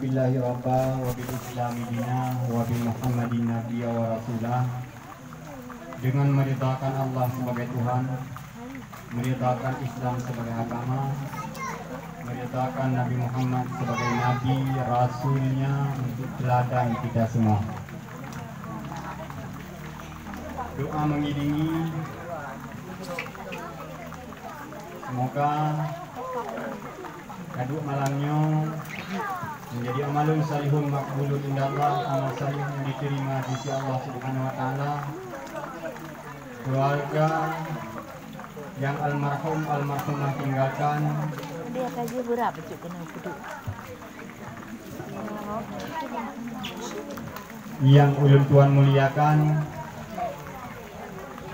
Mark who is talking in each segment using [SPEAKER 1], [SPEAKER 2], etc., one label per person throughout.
[SPEAKER 1] billahi rabba wa bil islami dina wa bi muhammadin nabiyya wa rasulah. Dengan meridhakan Allah sebagai Tuhan, meridhakan Islam sebagai agama, meridhakan Nabi Muhammad sebagai Nabi, Rasulnya untuk teladan kita semua. Doa mengiringi, semoga kaduk malamnya menjadi amalun salihun makbulun indallah, amal salih yang diterima di sisi Allah Subhanahu wa taala. Keluarga yang almarhumah tinggalkan,
[SPEAKER 2] dia kaji berapa cuk kena duduk.
[SPEAKER 1] Yang ulun tuan muliakan,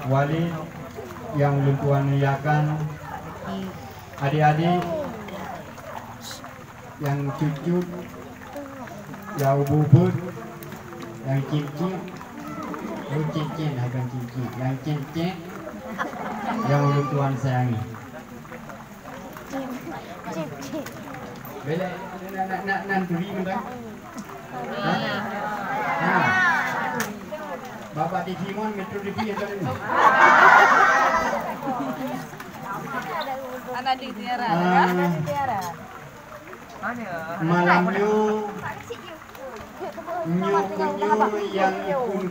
[SPEAKER 1] Walid yang ulun tuan muliakan, adik-adik yang cucu, yang bubut, yang cincin, bukan cincin, yang cincin, yang ulun tuan sayangi. Bela nak turi mudah. Bapak di Simon Metro TV atau ini?
[SPEAKER 2] Anak di Tiara.
[SPEAKER 1] Malamnya nyu yang ikun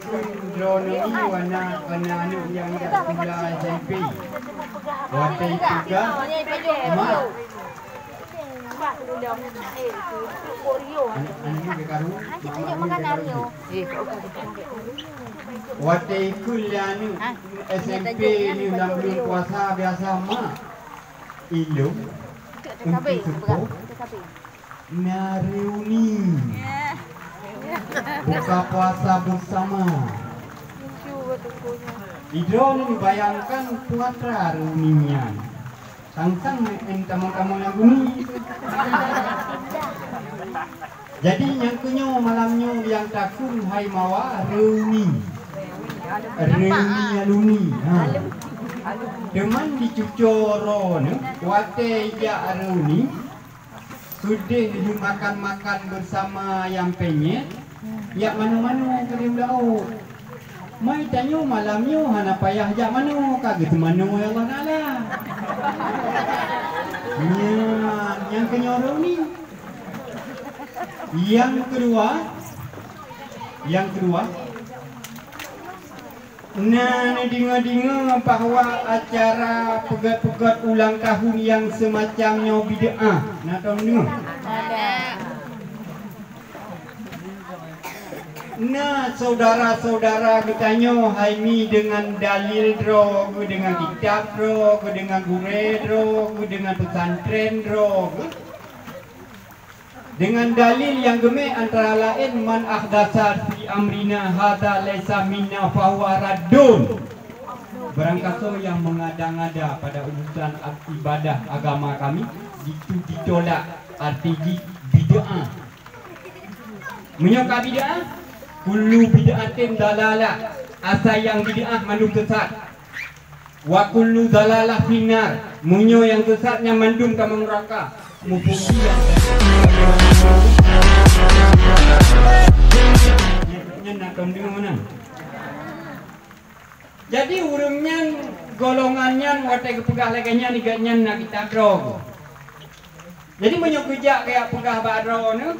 [SPEAKER 1] drone ini warna anu yang tidak pula SMP. Waktu itu juga mak waktu itu anu SMP ni dalam bulan puasa biasa mak ilmu untuk support reuni buka puasa bersama. Idron bayangkan puasa reuninya. Sang-sang tamu-tamu yang bunyi. Jadi yang kunyo malamnya yang takun hai mawa reuni alumni. Teman dicucoro waktu ya reuni sudah makan-makan bersama yang penyet. Ya manu-manu kirim daun. Mai tanyo malamnya hana payah jak manu kaget manu ya Allah Taala. Yang kenyorong ni. Yang kedua nah dengar-dengar bahawa acara pegat-pegat ulang tahun yang semacamnya bid'ah. Nak tahu dengar? Ada. Nah, saudara-saudara bertanya Haimi dengan dalil dro, dengan kitab dro, dengan gure dro, dengan pesantren dro. Dengan dalil yang gemuk antara lain man ahdasa fi amrina hadza laisa minna fahuwa raddun. Barangkali yang mengada-ngada pada urusan ibadah agama kami itu ditolak, arti bid'ah. Menyokap bid'ah? Kullu bid'atin dalalah, asa yang bid'ah mandum sesat. Wa kullu dalalah finnar, munyo yang sesatnya mandum ka neraka. Mubukian nak kandung mana? Jadi urungnya golongannya waktu kepegah laganya nigatnya nak kita drog. Jadi menyokujak kayak pegah badro ni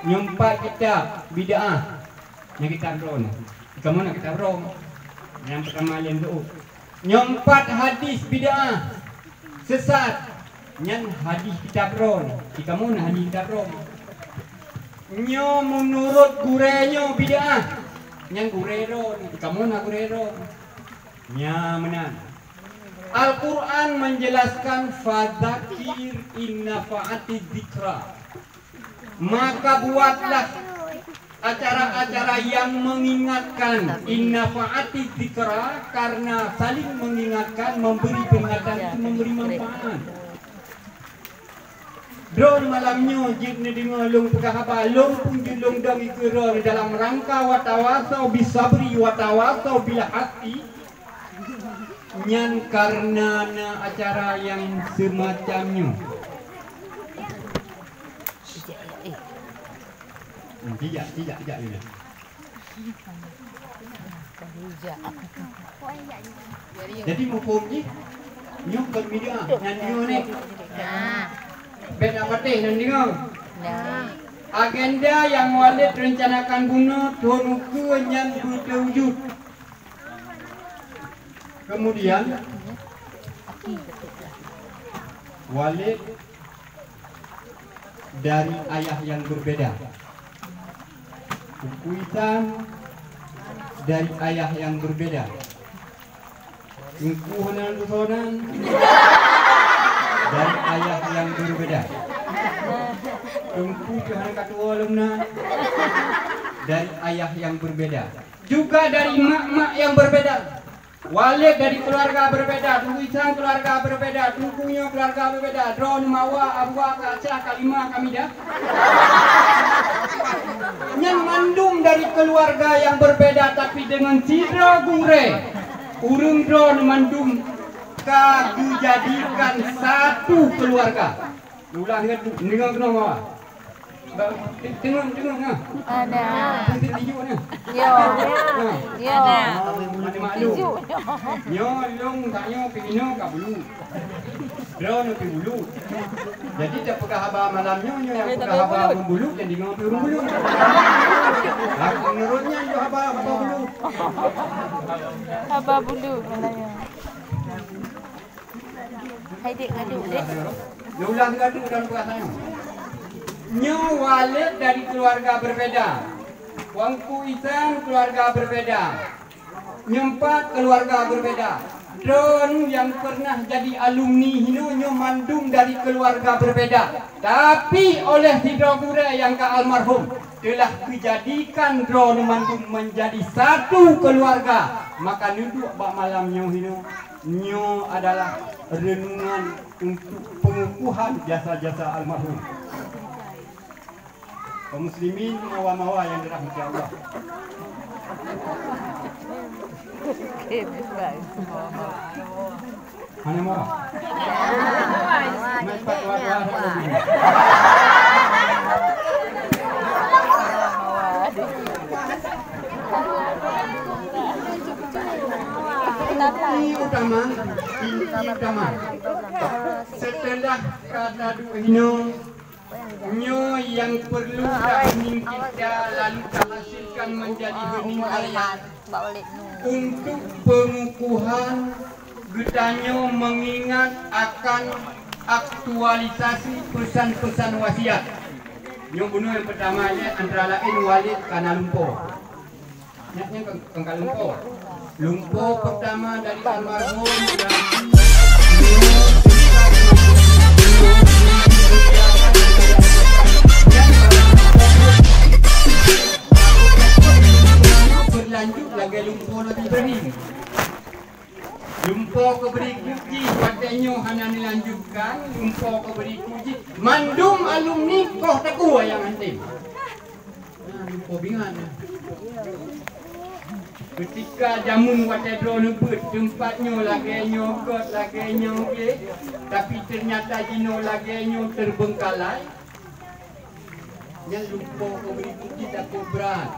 [SPEAKER 1] nyempat kita bid'ah. Yang kita drone. Kamu nak kita drone. Yang pertama yang tu. Nyempat hadis bid'ah. Sesat. Yang hadis kita drone. Kamu nak hadis kita drone. Nyo menurut gurenya bid'ah. Yang gure drone. Kamu nak gure drone. Nya menan. Al-Quran menjelaskan fadzakir inna fa'ati dzikra. Maka buatlah acara-acara yang mengingatkan inna fa'ati dzikra, karena saling mengingatkan, memberi peringatan itu memberi manfaat. Drone malamnya jikna dengar long pegah apa long pun long dami kira dalam rangka watawasau bisabri watawasau bil haqi. Nyan karena acara yang semacamnya Tidak ini. Jadi mumpung ni, nyok bermedia, nanti ni. Beda patih nanti ngau. Agenda yang Walid rencanakan guna tunuku yang berwujud. Kemudian Walid dari ayah yang berbeda. Kuitan dari ayah yang berbeda. Ingkuhanan dusonan dari ayah yang berbeda. Tungku Tuhan katua lumna dari ayah yang berbeda. Juga dari mak-mak yang berbeda. Walid dari keluarga berbeda, Kuitan keluarga berbeda, Tungkunya keluarga berbeda. Dron, Mawa, Abwa, Kacah, Kalimah, Kamidah. Yang mandum dari keluarga yang berbeda tapi dengan citra gure. Urung Dron mandum kagu jadikan satu keluarga. Ulang dengar kena Mawa. Tengok nah.
[SPEAKER 2] Ada.
[SPEAKER 1] Tunjuk nah.
[SPEAKER 2] Yo. Yo.
[SPEAKER 1] Mana maklum. Nyo long tanya pino ka bulu. Drone ke bulu. Jadi tak pegah haba malamnya yang pegah haba bulu dan di ngau turun bulu. Aku menurutnya yo haba bulu.
[SPEAKER 2] Haba bulu malanya. Hai dek ngadu dek.
[SPEAKER 1] Ulang ngadu dan perasaan. Nyo Walid dari keluarga berbeda. Wangku Isan keluarga berbeda. Nyempat keluarga berbeda. Don yang pernah jadi alumni Hino mandum dari keluarga berbeda. Tapi oleh Hidrogure yang ke almarhum telah dijadikan Don mandum menjadi satu keluarga. Maka duduk bak malam Hino. Nyo adalah renungan untuk pengukuhan jasa-jasa almarhum. Kaum muslimin mawa-mawa yang dirahmati Allah. Mana mawa? Empat Inti utama. Setelah kata Hino Nyo yang perlu hening kita lalu hasilkan menjadi hening ayat untuk pengukuhan getanyo mengingat akan aktualisasi pesan-pesan wasiat. Nyo bunuh yang pertama antara lain Walid Kana Lumpur. Nyatnya Kangkal Lumpur. Lumpur pertama dari almarhum berlanjut lagi lumpur lebih bering. Lumpur ke berikuji patenya hana dilanjutkan. Lumpur ke berikuji mandum alumni koh teku yang antim. Nah, lumpur bingan. Ketika jamun watedro nebut tempatnya lagi nyokot lagi nyoke, tapi ternyata jino lagi nyok terbengkalai. Yang lumpur ke berikuji tak berat.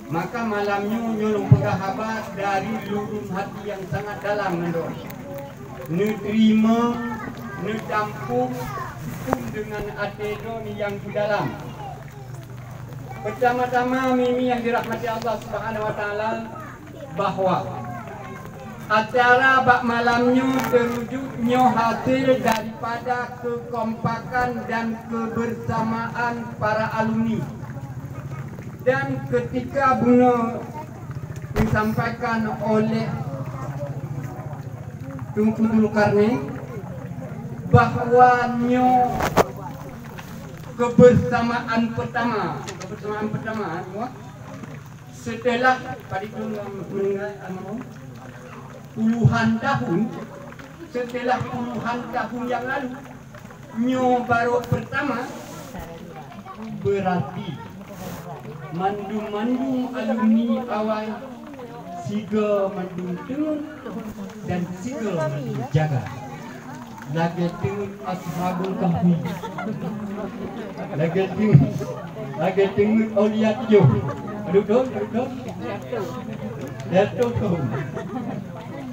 [SPEAKER 1] Maka malamnya nyolong penghabat dari lubuk hati yang sangat dalam mendor. Nerima, netampung pun dengan atedon yang di dalam. Pertama-tama mimi yang dirahmati Allah Subhanahu Wa Taala bahwa acara bak malamnya terwujudnya hasil daripada kekompakan dan kebersamaan para alumni. Dan ketika Buno disampaikan oleh Tunku Zulkarnain bahwa kebersamaan pertama setelah pada meninggal almarhum setelah puluhan tahun yang lalu baru pertama berarti mandum alumni awal siga mandum tenun dan siga mandum jaga lagi tenun ashabul kahfi Lagi tengok aulia tujuh. Duduk. Datuk tu.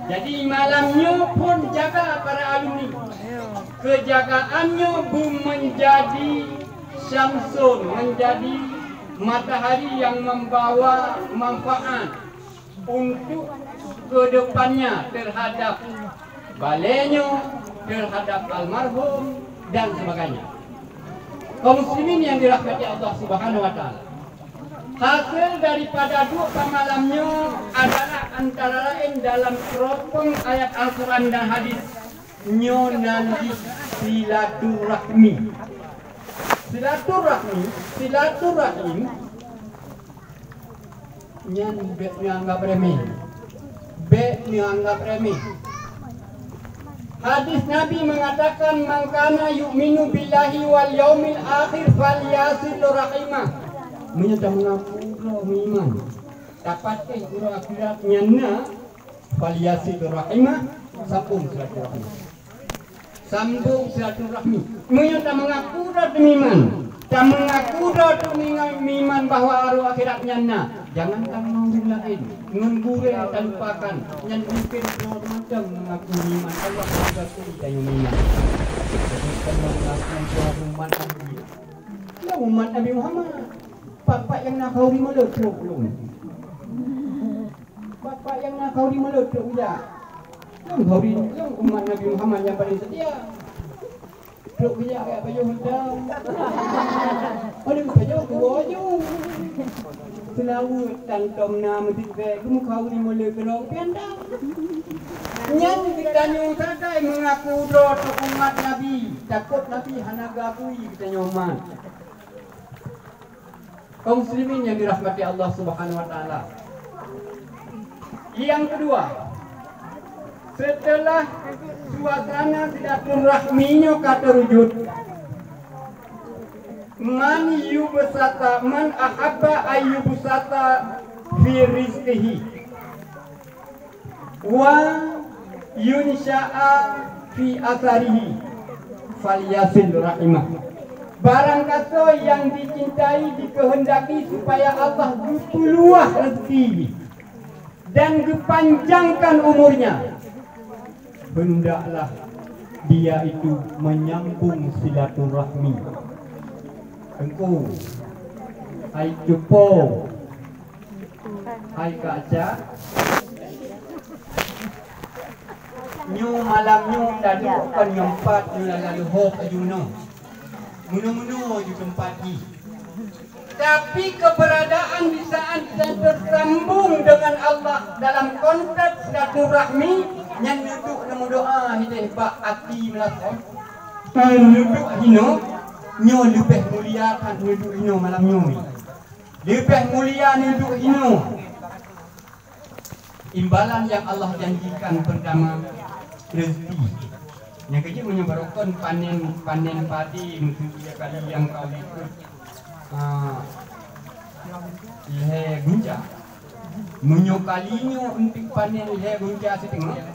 [SPEAKER 1] Jadi malamnya pun jaga para alumni. Kejagaannya menjadi syamsun, menjadi matahari yang membawa manfaat untuk kedepannya terhadap balenyo, terhadap almarhum dan sebagainya. Kaum muslimin yang dirahmati Allah Subhanahu wa taala. Hasil daripada doa malamnya adalah antara lain dalam teropong ayat Al-Quran dan hadis nyonandi silaturahmi. Silaturahim nyan bet anggap remeh. Hadis Nabi mengatakan man kana yu'minu billahi wal yaumil akhir falyasil rahimah. Menyata mengaku iman. Dapat urang akhirat nyana falyasil rahimah sambung silaturahmi. Menyata mengaku iman. Dan mengaku iman bahwa arwah akhirat nyana. Jangan kamu lain menggure dan lupakan yang mungkin macam mengaku iman Allah berkata kita iman. Jadi kalau mengaku umat Nabi, ya umat Nabi Muhammad. Bapak yang nak kau di meletup belum? Bapak yang nak kau di meletup ya? Yang umat Nabi Muhammad yang paling setia. Truk kerja kayak baju hitam. Aduh baju baju. Selawut dan tomna mentik kamu kau di mula kelong piandang. Nyan kita nyong sadai mengaku doa umat Nabi. Takut Nabi hanaga akui kita nyoman. Kaum muslimin yang dirahmati Allah Subhanahu wa taala. Yang kedua, setelah suasana silaturahminya terwujud, man ahabba ayyubsata fi rizqihi wa yunsha'a fi atharihi falyasil rahimah. Barang kata yang dicintai dikehendaki supaya Allah luas rezeki dan dipanjangkan umurnya, hendaklah dia itu menyambung silaturahmi. Engkau, hai Cupo, hai Kaca, nyu malam nyu tadi bukan nyempat nyu lalu hok ajuno, munu di tempat ni. Tapi keberadaan di saat kita tersambung dengan Allah dalam konteks silaturahmi yang duduk nemu doa hidayah bak hati melakon, duduk hino. Nyo lebih mulia kan hidup ino malam nyo. Lebih mulia hidup ino. Imbalan yang Allah janjikan pertama rezeki. Yang kedua menyebarkan panen padi mesti kali yang kau ikut. Leher gunca. Menyokalinya untuk panen leher gunca setengah.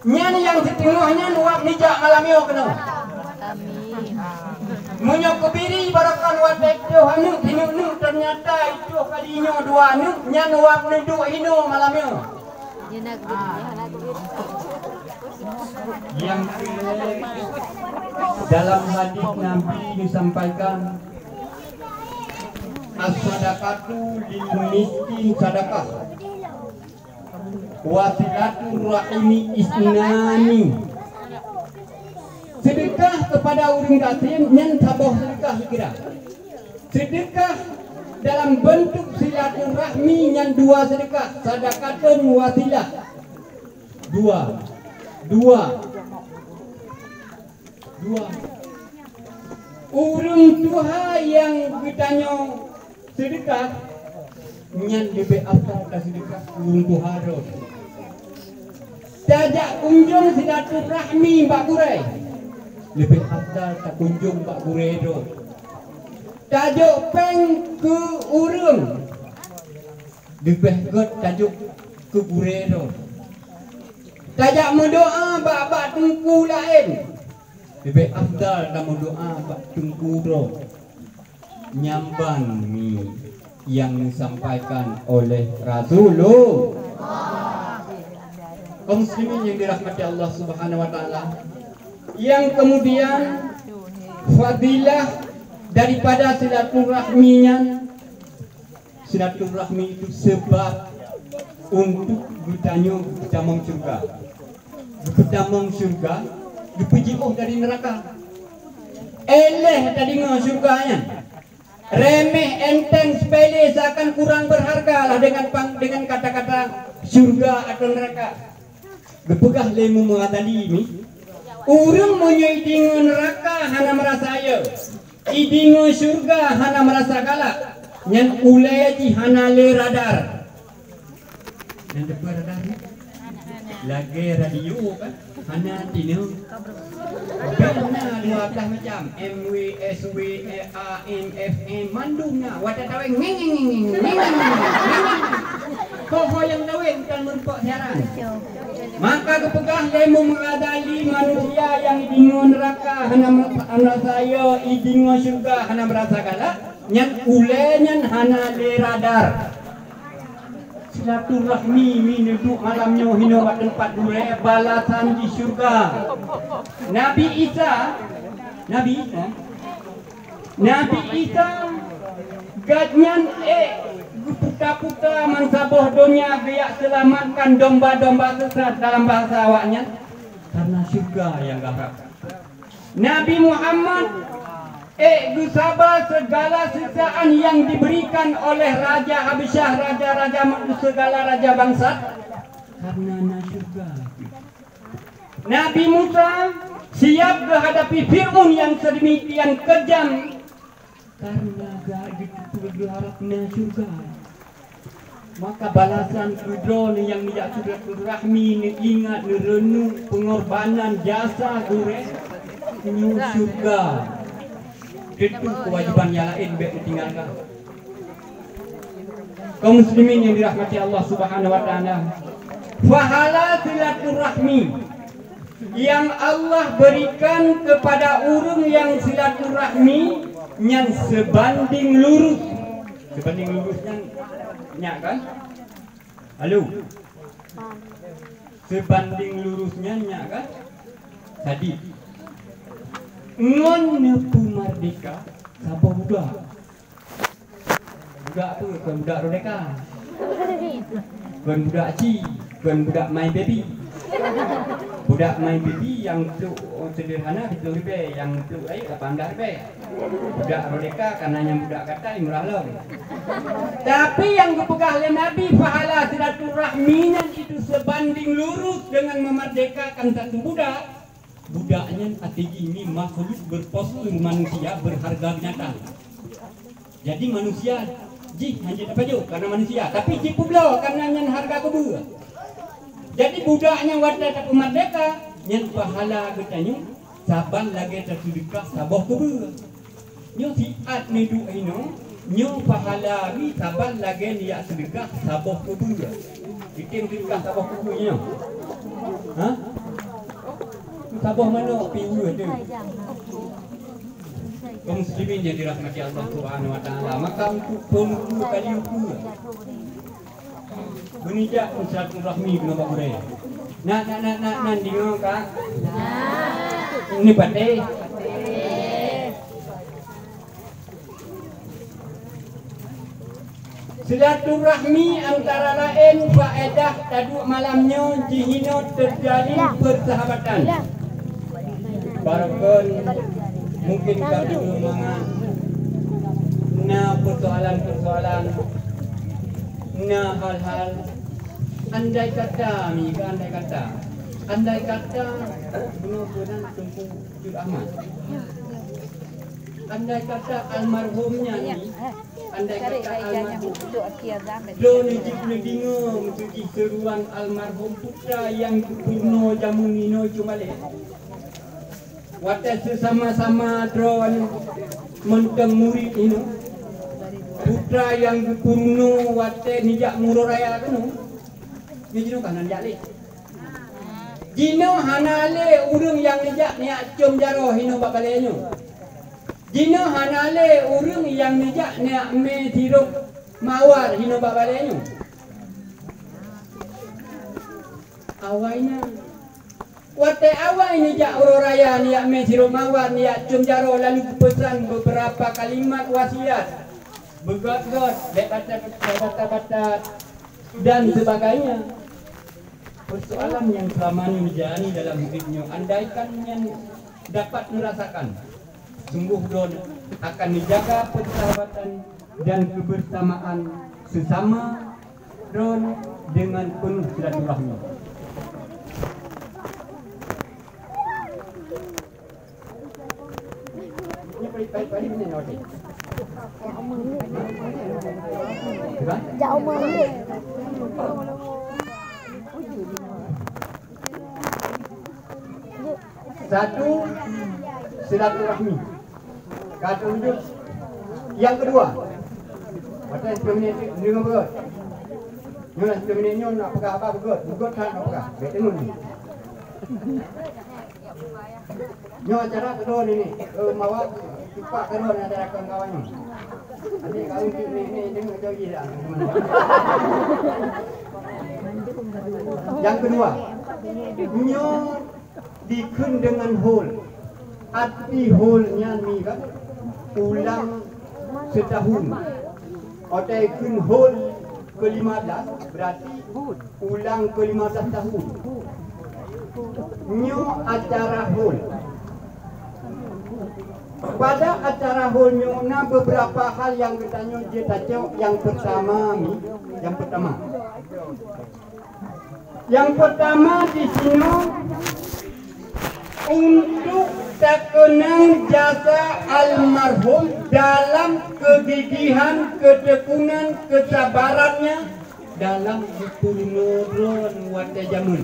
[SPEAKER 1] Nyan yang setengahnya nuak nijak malam yo kena. Munyok kebiri barakan wadah itu hanu hinu ternyata itu kalinya dua nu nyan wak nu hinu malamnya. Yang dalam hadis Nabi disampaikan as-sadaqatu lil miskin sadaqah wa silaturahimi isnani. Sedekah kepada orang yatim yang tabah sedekah kira. Sedekah dalam bentuk silaturahmi yang dua sedekah, sedekahun wasilah. Dua. Urung tuha yang ditanya sedekah yang lebih afdal sedekah urung tuha ro. Tajak kunjung silaturahmi Mbak Kurai. Lebih afdal tak kunjung Pak Guredo. Tajuk peng ke urung. Lebih god tajuk ke Guredo. Tajak mendoa bak tungku lain. lebih afdal kamu doa bak tungkuro nyamban mi yang disampaikan oleh Rasulullah. Kaum muslimin yang dirahmati Allah Subhanahu wa taala, yang kemudian fadilah daripada silaturahminya, silaturahmi itu sebab untuk bertanya damang surga, berdamang surga, dipujiuh dari neraka. Eleh tadi ngah surganya, remeh enteng sepele seakan kurang berharga lah dengan kata-kata surga atau neraka. Bepegah lemu mengatali ini, urang menyai dingo neraka hana merasa ayo, idingo surga hana merasa galak, nyan ulai ji hana le radar. Yang depan radar lagi radio kan hana tino benar dua belas macam MW SW AM FM mandungnya wadah taweng ngeng kok yang taweng kan merupak siaran. Maka kepegah lemu mengadali manusia yang idingo neraka hana merasa ayo, idingo surga hana merasa galak, nyan ulenyan hana le radar. Silaturahmi minudu malamnya hino wa tempat dure balasan di surga. Nabi Isa gadnyan puta-puta mansaboh dunia biak selamatkan domba-domba sesat dalam bahasa awaknya karena surga yang garap. Nabi Muhammad gusaba segala siksaan yang diberikan oleh Raja Habasyah, raja-raja segala raja bangsa karena surga. Nabi Musa siap menghadapi Fir'aun yang sedemikian kejam karena berharapnya surga. Maka balasan kudron yang tidak sudah rahmi ingat renung pengorbanan jasa gure ini surga. Itu kewajiban yang lain baik ditinggalkan. Kaum muslimin yang dirahmati Allah Subhanahu wa taala, pahala silaturahmi yang Allah berikan kepada orang yang silaturahmi yang sebanding lurus. Sebanding lurusnya nyak kan? Halo. Sebanding lurusnya nyak kan? Tadi ngon nepu merdeka sabah budak tu bukan budak rodeka, bukan budak ci, bukan budak my baby. Budak my baby yang tu sederhana itu ribe, yang tu ayo 18 ribe. Budak rodeka karenanya budak kata murah lah. Tapi yang dipegah oleh Nabi pahala silaturahminya itu sebanding lurus dengan memerdekakan satu budak. Budaknya atigi ini makhluk berpostur manusia berharga binatang. Jadi manusia hanya apa jo karena manusia, tapi ji pula karena yang harga kebu. Jadi budaknya wadah tak merdeka, yang pahala katanya saban lagi tersedekah sabah kebu. Nyo siat nedu ino, nyo pahala wi saban lagi dia sedekah sabah kebu. Bikin sedekah sabah kebu nyo. Hah? Sabah mana piu tu? Kaum muslimin yang dirahmati Allah Subhanahu wa taala, maka untuk penghulu kali ukur benijak silaturahmi dengan Pak Bure. Nak dengar kak? Ini pate. Silaturahmi antara lain faedah taduk malamnya jihino terjalin persahabatan. Barakun mungkin kami mengangat persoalan hal-hal andai kata benar-benar tempuh Jul Ahmad, andai kata almarhumnya ni, andai kata almarhum do nijik bingung tuji seruan almarhum putra yang purno jamun nino cumale wadah sesama-sama drawan menteng murid ini putra yang purno wadah nijak muro raya kanu ni jino kanan jali Jino hanale urang yang nijak ni acum jaro hino bak balenyo. Jino hanale urang yang nijak ni me tiruk mawar hino bak balenyo. Awainya wate awai nijak uro raya ni me tiruk mawar ni acum jaro lalu pesan beberapa kalimat wasiat. Begot-got, batat-batat dan sebagainya. Persoalan yang selama ini menjalani dalam hidupnya, andaikan yang dapat merasakan, sungguh Don akan menjaga persahabatan dan kebersamaan sesama Don dengan penuh silaturahmi. Ini baik-baik ini nanti.
[SPEAKER 2] Jauh banget.
[SPEAKER 1] Satu, silaturahmi. Kata wujud. Yang kedua, macam sebenarnya dengan begot. Nyonya sebenarnya nak pegang apa begot? Begot tak nak pegang. Baik tengok ni. Nyonya cara kedua ni mawak cepat kedua nak ada kawan-kawannya. Adik kau ni tengok jauh je dah. Yang kedua, nyo dikun dengan hol. Arti holnya ni kan ulang setahun. Otai kun hol ke-15 berarti ulang ke-15 tahun. Nyo acara hol. Pada acara holnya na beberapa hal yang bertanya dia tacau. Yang pertama di sini untuk terkenang jasa almarhum dalam kegigihan, ketekunan, kesabarannya dalam purnoron wate jamun.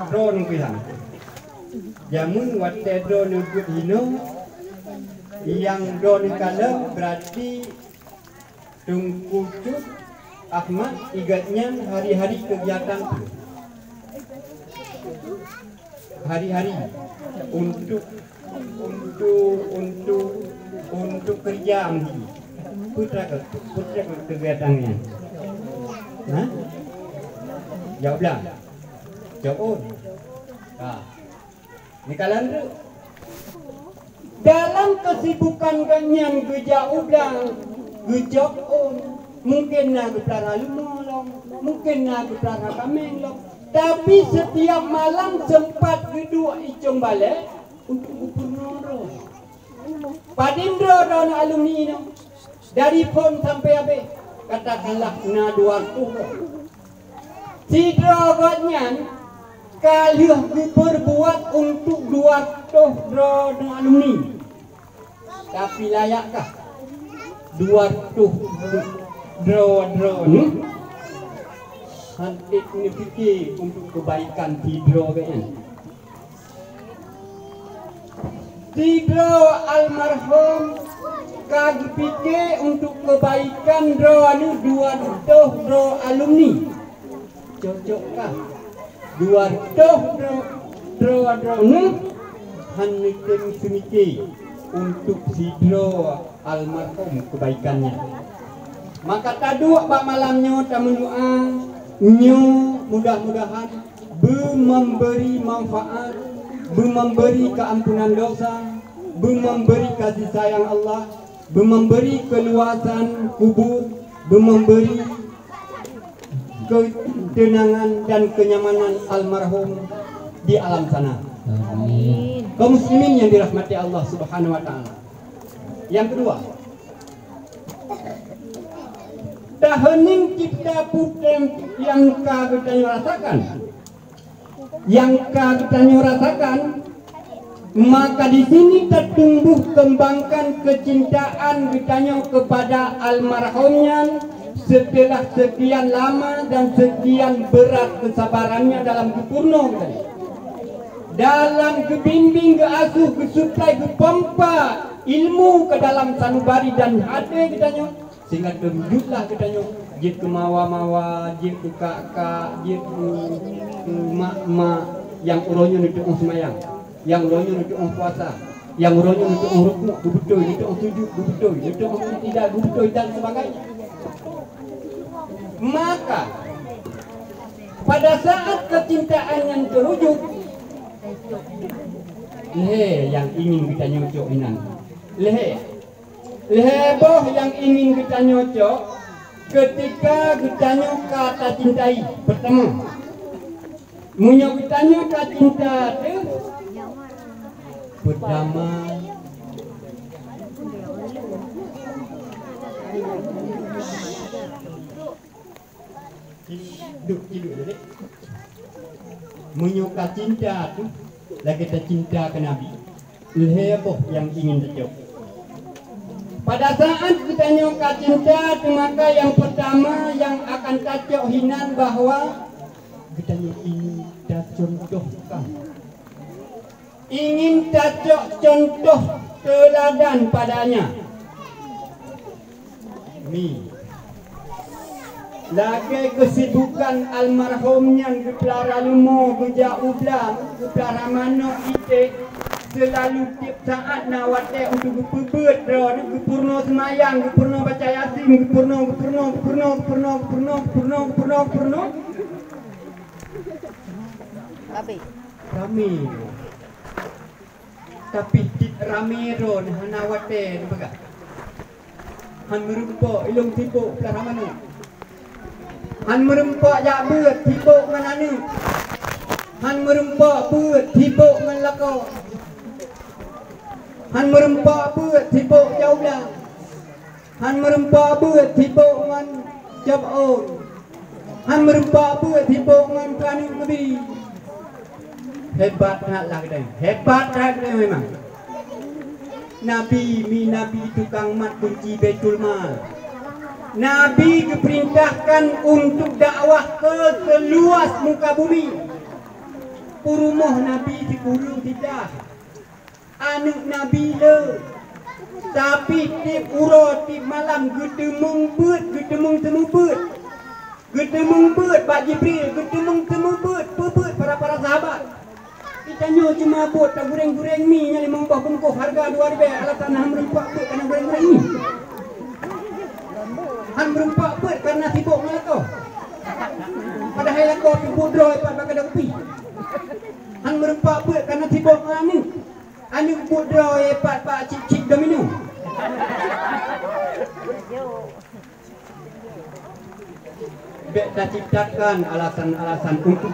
[SPEAKER 1] Ron bilang jamun wate don gut hino yang don kalem berarti tungkucut Ahmad igatnya hari-hari kegiatan hari-hari untuk kerja ambil putra kegiatannya. Nah, jawablah, jawab. Ni kalan tu dalam kesibukan ganyan gejauh belang gejok mungkin nak bertara lumolong, mungkin nak bertara kamenglong. Tapi setiap malam sempat kedua icung balik untuk gubernur. Padindro dan alumni ini dari pon sampai habis katakanlah na 200. Sidro godnyan kaliah berbuat untuk 200 dan alumni. Tapi layakkah 200 draw ni? Hantik ni fikir untuk kebaikan Tidro kan. Tidro almarhum kag fikir untuk kebaikan draw ni 200 draw alumni. Cocokkah 200 draw ni hantik semikir untuk Tidro almarhum kebaikannya. Maka taduk bak malamnya tamu doa nyo mudah-mudahan memberi manfaat, memberi keampunan dosa, memberi kasih sayang Allah, memberi keluasan kubur, memberi ketenangan dan kenyamanan almarhum di alam sana. Amin. Kaum muslimin yang dirahmati Allah Subhanahu wa taala. Yang kedua, tahanin kita putem yang kita rasakan, maka di sini tertumbuh kembangkan kecintaan kita kepada almarhumnya setelah sekian lama dan sekian berat kesabarannya dalam kepurno dalam kebimbing, keasuh, kesuplai, kepompa ilmu ke dalam sanubari dan hati kita sehingga terwujudlah katanya jid ke mawa-mawa, jid ke kakak, jid ke mak-mak yang uronya untuk semayang, yang uronya untuk puasa, yang uronya untuk rukuk betul, untuk sujud betul, untuk tidak betul dan sebagainya. Maka pada saat kecintaan yang terwujud, yang ingin kita nyocok inan, boh yang ingin kita nyocok ketika kita kata cintai pertama, munyok kita kata cinta tu pertama. Duduk dulu. Menyuka cinta tu, lagi kita cinta ke Nabi. Leboh yang ingin dijawab. Pada saat kita nyuka cinta tu, maka yang pertama yang akan tacok hinan bahwa kita ingin kita contohkan. Ingin tacok contoh teladan padanya. Lagi kesibukan almarhumnya Gepelara Lumo, Gejak Ublang, Gepelara Manok Itik selalu tiap saat nawate untuk gepebet, gepurno semayang, gepurno baca Yasin, gepurno. Rame. Tapi rame ron nawate baga. Han merumpak ilung tibuk Gepelara Manok. Han merempak jak beut tibuk ngan anu. Han merempak beut tibuk ngan lakau. Han merempak beut tibuk jauh belah. Han merempak beut tibuk ngan jab'un. Han merempak beut tibuk ngan pelanu Nabi. Hebat naklah kedai. Hebat nak kedai memang. Nabi tukang mat kunci Baitul Mal. Nabi diperintahkan untuk dakwah ke seluas muka bumi. Rumah Nabi dikurung tidak. Anak Nabi le. Tapi tip uro tip malam gedemung beut, gedemung temu beut. Gedemung beut Pak Jibril, gedemung temu beut, beut para sahabat. Kita nyo cuma buat tak goreng-goreng mi nya 5 buah bungkus harga 2 ribu. Alasan ham rempak beut karena goreng-goreng mi. Han berempak beut karena sibuk dengan lakau. Padahal lakau tu bodoh dapat bakal kopi. Han berempak beut karena sibuk dengan anu. Anu bodoh dapat pak cip-cip domino. Kita ciptakan alasan-alasan untuk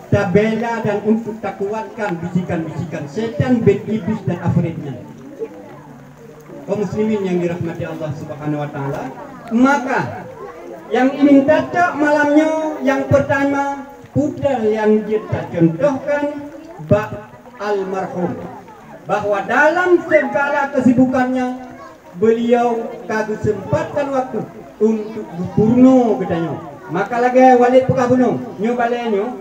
[SPEAKER 1] tak bela dan untuk tak kuatkan bisikan-bisikan setan, bet iblis dan afritnya. Kaum muslimin yang dirahmati Allah Subhanahu wa taala, maka yang ingin tacok malamnya yang pertama putra yang kita contohkan Bak almarhum, bahwa dalam segala kesibukannya beliau kagak sempatkan waktu untuk berpurno katanya. Maka lagi Walid Pekabuno nyobalenyo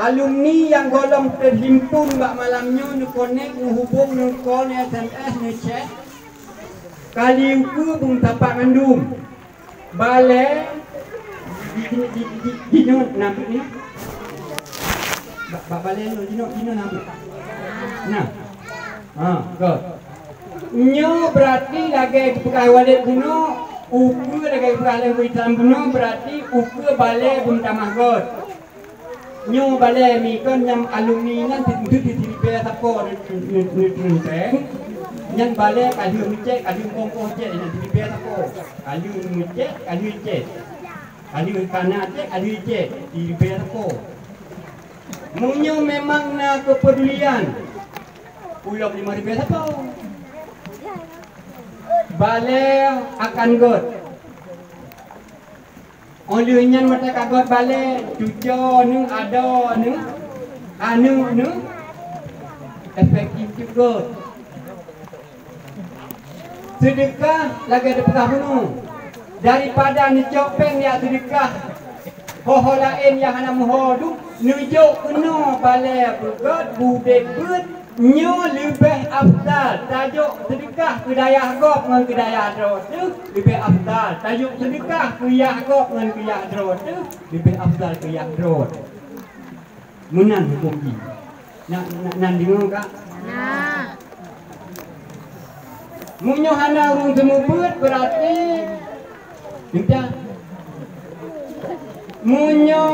[SPEAKER 1] alumni yang golong terhimpun bak malamnya nu connect nu hubung nu call nu SMS nu chat kali uku bung tapak ngandum bale di nampak ni bak bale nu dino nampak nah go nyo berarti lagi pegawai Walid Kuno uku lagi pegawai Witan Kuno berarti uku bale bung tamahgot nyo bale mi kon yang alumni nan di pe tapo nuteng yang bale kali ngecek kali kongko cek di pe tapo kali ngecek kali cek kali kana cek kali cek di pe tapo munyo memang na kepedulian ulang 5 tapo bale akan got olehnya mata kagot bale tujuh nu ada nu anu nu efektif juga sedekah lagi ada pekabuno daripada nicopeng ya sedekah hoho lain yang hana muhodu nujuk kena bale bergot budek beut Nyo lebih afdal tajuk sedekah ke Yaakob dengan ke Yadro tu lebih afdal tajuk sedekah ke Yaakob dengan ke Yadro tu lebih afdal ke Yadro. Menang hukum ni. Nak dengar kak?
[SPEAKER 2] Nah.
[SPEAKER 1] Munyo hana urung semubut berarti minta munyo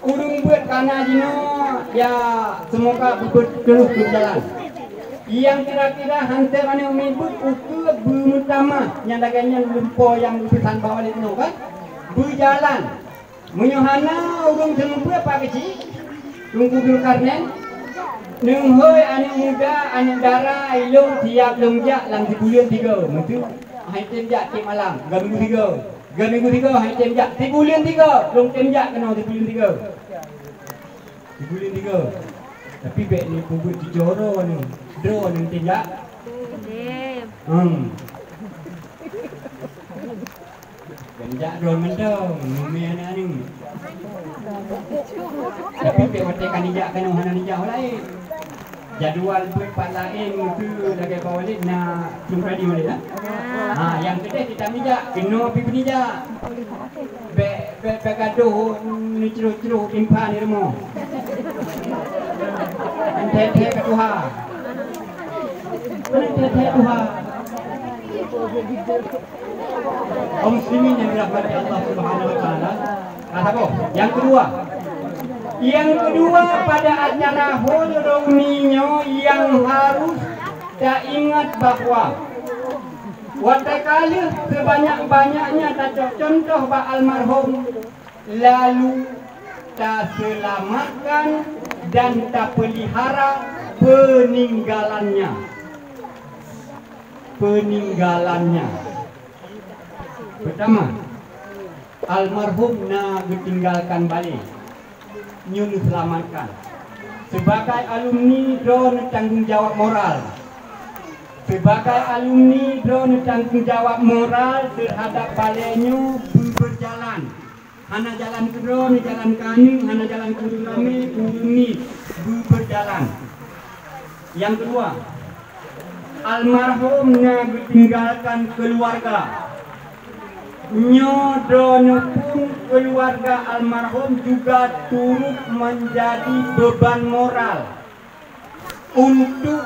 [SPEAKER 1] urung buat kana jino ya semoga terus berjalan. Yang kira-kira hantar ane umibut ukur bermutama yang dagangnya lumpur yang lupisan bawah itu kan berjalan. Munyo hana urung semubut apa kecil tunggu dulu karnen. Nung hoi ane muda ane dara ilung siap longjak lang di bulan 3 mutu hai temjak ti malam minggu 3 minggu 3 hai temjak di bulan 3 long temjak kena di bulan 3 di bulan 3 tapi bek ni pubut di joro ni dro ni temjak temjak dro mendong ni ana ni tapi bek watekan nijak kena hana nijak lain jadual buat pak lain itu lagi bawalik nak jumpa di mana yang kedua kita mijak kena pergi mijak be gaduh ni ceruh timpan ni remo ente ke Tuhan ente Tuhan kaum muslimin yang dirahmati Allah Subhanahu wa taala. Kata yang kedua pada acara Hulruminyo yang harus tak ingat bahwa watakala sebanyak-banyaknya tak contoh bah almarhum lalu tak selamatkan dan tak pelihara peninggalannya. Pertama, almarhum nak ditinggalkan balik. Nyuruh selamatkan. Sebagai alumni drone tanggung jawab moral. Sebagai alumni drone tanggung jawab moral terhadap balenyo berjalan. Hana jalan ke drone, jalan ke anu, hana jalan ke rame, alumni berjalan. Yang kedua, almarhum nak ditinggalkan keluarga. Nyodon pun keluarga almarhum juga turut menjadi beban moral untuk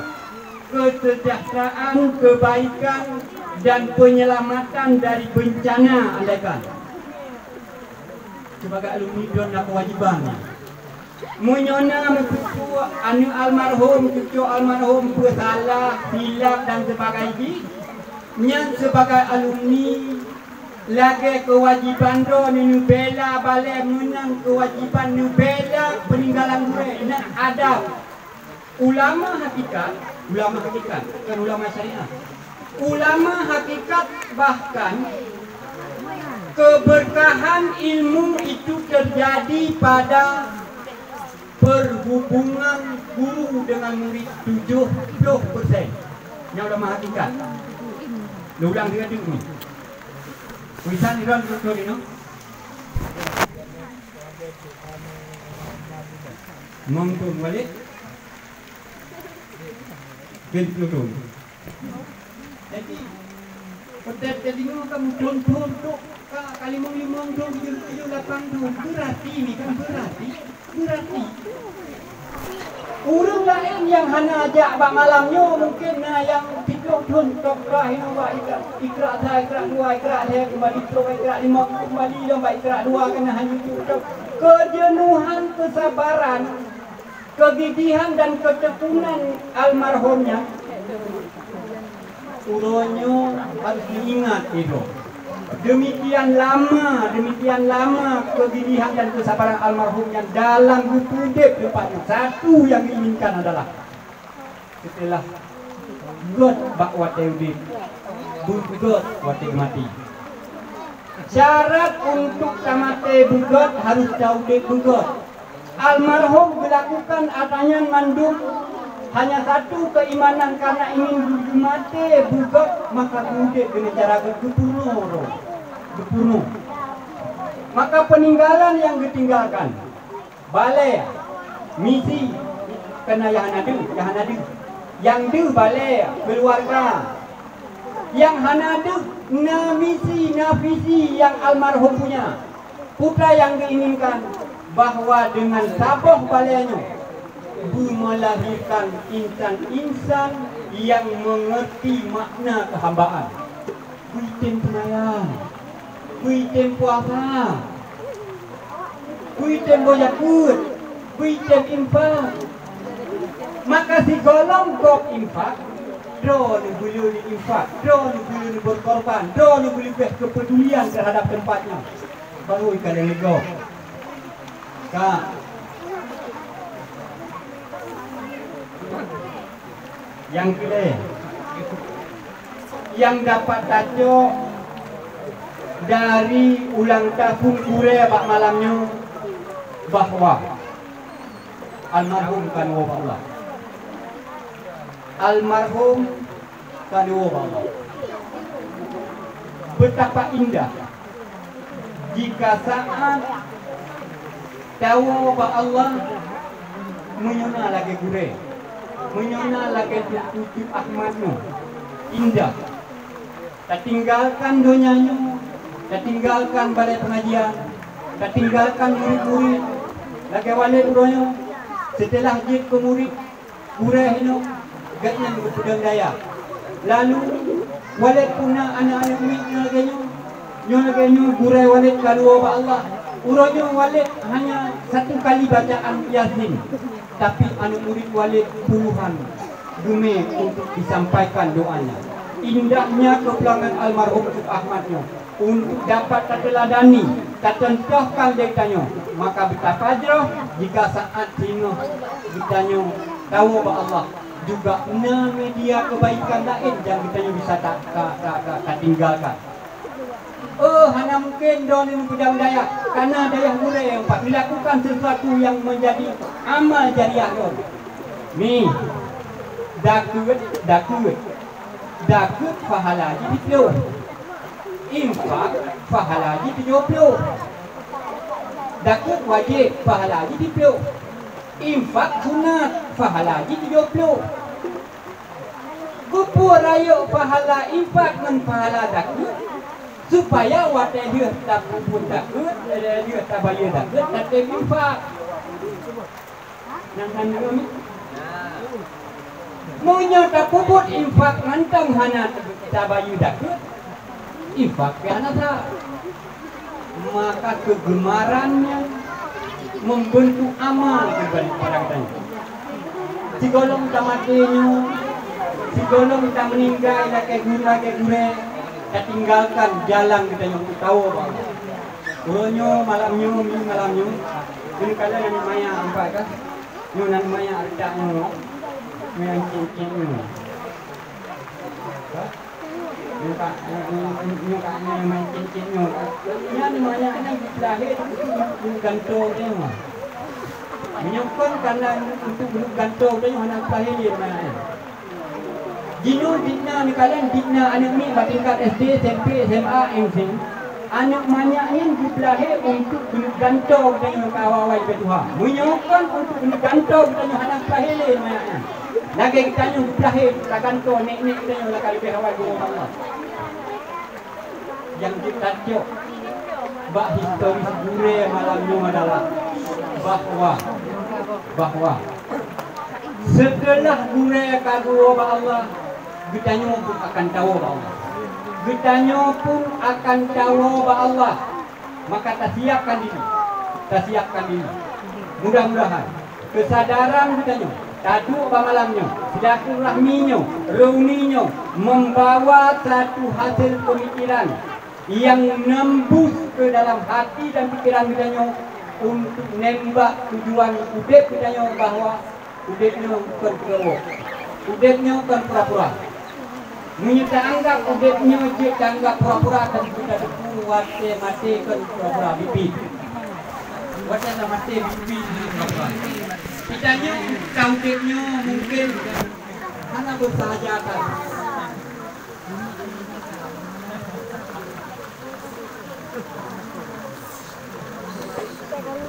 [SPEAKER 1] kesejahteraan, kebaikan dan penyelamatan dari bencana andaikan. Sebagai alumni don nak kewajiban. Munyona cucu anu almarhum, cucu almarhum bersalah, silap dan sebagainya. Yang sebagai alumni lagi kewajiban do ni bela balik menang kewajiban ni bela peninggalan gue nak adab ulama hakikat kan ulama syariah ulama hakikat bahkan keberkahan ilmu itu terjadi pada perhubungan guru dengan murid 70%. Yang ulama hakikat ulang dia ni Wisan iron tutur ini, mengtung balik, gentlung. Jadi, petet jadi kamu contoh kali menglimang dong, tujuh lapan dong berarti ini kan berarti. Urang lain yang hanya ajak bak malamnya mungkin yang tidur tun tok rahin wa ikra saya ikra dua ikra saya kembali tok ikra lima kembali lomba ikra dua kena hanya tok kejenuhan kesabaran kegigihan dan ketekunan almarhumnya uronyo harus diingat itu. Demikian lama kegigihan dan kesabaran almarhumnya dalam buku hidup depannya. Satu yang diinginkan adalah setelah God bak wate udip, bugot wate mati. Syarat untuk tamate bugot harus daudip bugot. Almarhum melakukan adanya mandum hanya satu keimanan karena ingin mati bugot maka udip dengan cara gepurno. Maka peninggalan yang ditinggalkan balai, misi, kena yang ada. Yang du balik keluarga. Yang hanadu na misi na visi yang almarhum punya. Putra yang diinginkan bahwa dengan sabar baliknya melahirkan insan-insan yang mengerti makna kehambaan. Kuitin penayang, kuitin puasa, kuitin bojakut, kuitin infak. Maka si golong kok infak, drone bulu ni infak, drone bulu ni berkorban, drone bulu kepedulian terhadap tempatnya. Baru ikan yang ego. Kak. Yang kedua, yang dapat tajuk dari ulang tahun Gure pak malamnya bahwa almarhum kan Allah. Almarhum kan Allah. Betapa indah jika saat tahu bahwa Allah menyona lagi Gure, menyona lagi tujuh Ahmadnya. Indah. Tak tinggalkan donyanya, tak tinggalkan balai pengajian, tak tinggalkan murid-murid, lagi walid uronya. Setelah jid ke murid, Gureh ini, gatnya berpedang daya. Lalu walid puna anak-anak muridnya lagi Gureh walid kalau Allah. Uronya walid hanya satu kali bacaan Yasin, tapi anak murid walid puluhan. Demi untuk disampaikan doanya. Indahnya kepulangan almarhum Yusuf Ahmadnya untuk dapat terteladani, tercontohkan ditanya. Maka betapa jauh jika saat ini ditanya tahu bahwa Allah juga media kebaikan lain yang ditanya bisa tak tinggalkan. Hanya mungkin donim pedang daya karena daya Gure yang pak dilakukan sesuatu yang menjadi amal jariah don. Ni Dakut pahala haji 70. Infak pahala haji 70. Dakut wajib pahala haji 70. Infak sunat pahala haji 70. Kupur raya pahala infak dan pahala dakut supaya wadah dia tak kupur dakut, dia tak bayar dakut, tak infak. Nanti ni. Munya tak puput infak ngantang hana tabayu dakut infak hana tak. Maka kegemarannya membentuk amal kepada orang lain. Si golong tak matinya, si golong tak meninggal lagi Gure, tak tinggalkan jalan kita yang tahu apa. Uronyo malamnya, ini kalian yang maya empat kan? Nyo nan maya ardamu. Yang cincin ni, muka ni main cincin ni. Yang banyak ni lahir untuk gantung dia. Menyokong karena untuk gantung dia anak lahir dia mana. Jino dikna ni kalian dikna anak ni tingkat SD, SMP, SMA, MC. Anak banyak ni dilahir untuk gantung dia kawal ke Tuhan. Menyokong untuk gantung dia anak lahir dia mana. Lagi kita nyung lahir lagan tu nek kita nyung lakal lebih awal guru Allah. Yang kita tajuk bak historis Gure malamnya adalah bahwa setelah Gure kagum Allah, kita nyung pun akan tahu Allah. Kita nyung pun akan tahu Allah. Maka tak siapkan diri. Mudah-mudahan kesadaran kita nyung tadu malamnya, silaturahminya, reuninya membawa satu hasil pemikiran yang nembus ke dalam hati dan pikiran kita untuk nembak tujuan udep kita bahwa udepnya bukan pura, udepnya bukan pura-pura. Menyita anggap udepnya cik anggap pura-pura dan kita buat mati kan pura-pura bibit. Buatnya mati bibit. Kitanya kaudeknya mungkin hanya bersahajakan.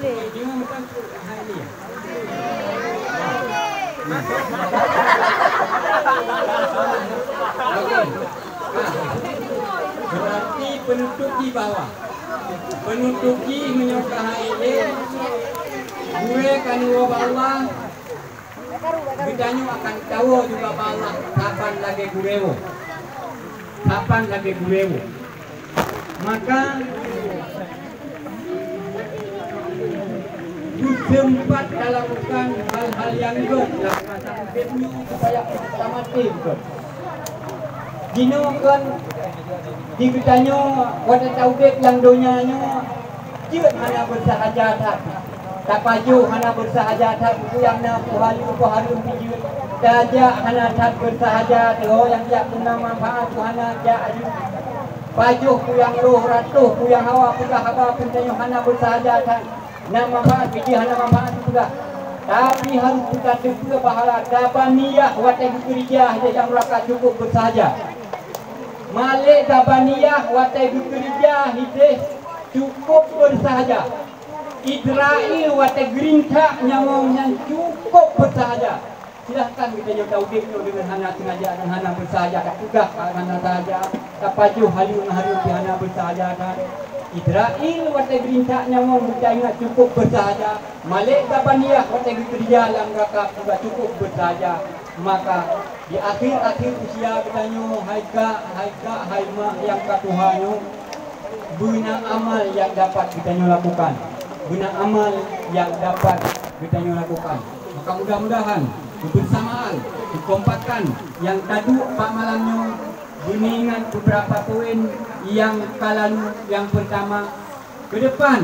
[SPEAKER 1] Dia macam hai ni. Okey. Berarti penutup di bawah. Penutup di menyokah ini. Gue kan bawah. Bidanyo akan tahu juga bawah kapan lagi gurewo. Kapan lagi gurewo. Maka sempat lakukan hal-hal yang good dalam masa hidupnya supaya kita mati good. Dino kan dikitanya wada tauhid yang donyanya jeut mana bersahaja tak paju hana bersahaja yang na puhalu puhalu jeut daja hana tak bersahaja oh yang dia guna manfaat hana ja paju ku yang roh ratuh ku yang hawa pegah hawa pentanyo hana bersahaja na manfaat biji hana manfaat juga. Tapi harus kita juga pahala dabaniyah watai gereja yang mereka cukup bersahaja. Malik dabaniyah watai gereja hideh cukup bersahaja. Israel watai gerinta nyamong yang cukup bersahaja. Silahkan kita jauh tahu dengan hana sengaja dan hana bersahaja tak juga hana sahaja tak paju halun di hana bersahaja kan. Israel watai gerinta nyamong berjaya cukup bersahaja. Malik dabaniyah watai gereja yang mereka juga cukup bersahaja. Maka di akhir usia katanya haika yang katuhanyo guna amal yang dapat kita lakukan. Guna amal yang dapat kita lakukan. Maka mudah-mudahan kebersamaan, kekompakan yang tadu pak malamnya mengingat beberapa poin yang kalalu yang pertama ke depan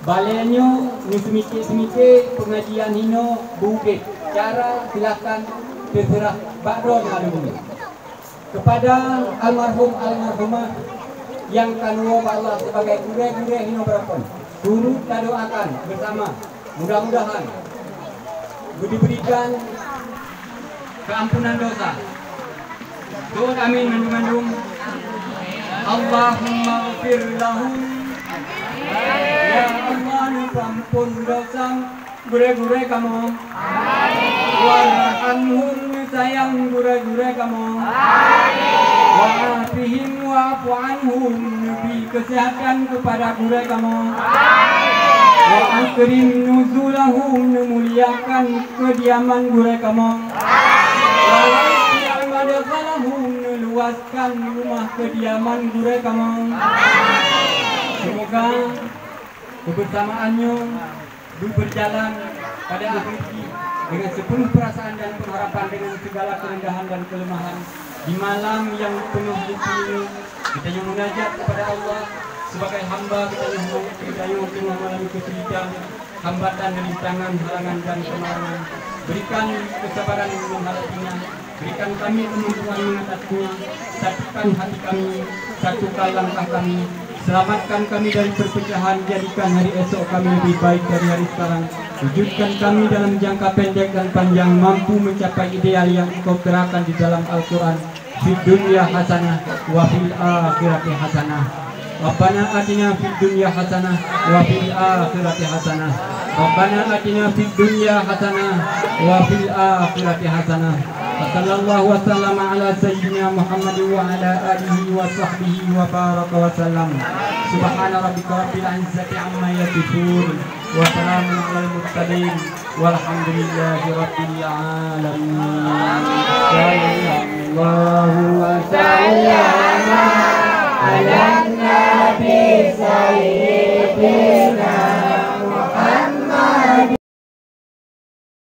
[SPEAKER 1] balenyo ni semike pengajian hino bukit cara silakan terserah bakron alumni kepada almarhumah yang kanwo Allah sebagai gure-gure hino berapun turut kita doakan bersama mudah-mudahan diberikan keampunan dosa. Doa amin mendung Allahumma ghfir lahum ya Allah ampun dosa gure-gure kamu warhamhum sayang gure-gure kamu wa'afihim wa'fu anhum beri kesehatan kepada gure kamu wa akrim nuzulahum memuliakan kediaman gure kamu luaskan rumah kediaman gure kamu. Semoga kebersamaannya berjalan pada akhirnya dengan sepenuh perasaan dan pengharapan dengan segala kerendahan dan kelemahan di malam yang penuh ini kita yang munajat kepada Allah sebagai hamba kita yang mengalami kesulitan hambatan rintangan halangan dan kemalangan berikan kesabaran menghadapinya berikan kami kemampuan mengatasinya satukan hati kami satukan langkah kami selamatkan kami dari perpecahan jadikan hari esok kami lebih baik dari hari sekarang wujudkan kami dalam jangka pendek dan panjang mampu mencapai ideal yang Engkau terangkan di dalam Al-Quran fid dunya hasanah wa fil akhirati hasanah Rabbana atina fid dunya hasanah wa fil akhirati hasanah Rabbana atina fid dunya hasanah wa fil akhirati hasanah sallallahu wasallam ala sayyidina Muhammad wa ala alihi wa sahbihi wa baraka wa sallam subhana rabbika rabbil izzati amma yasifun wa salamun alal mursalin walhamdulillahi rabbil alamin sallallahu wa sallama ala nabi sayyidina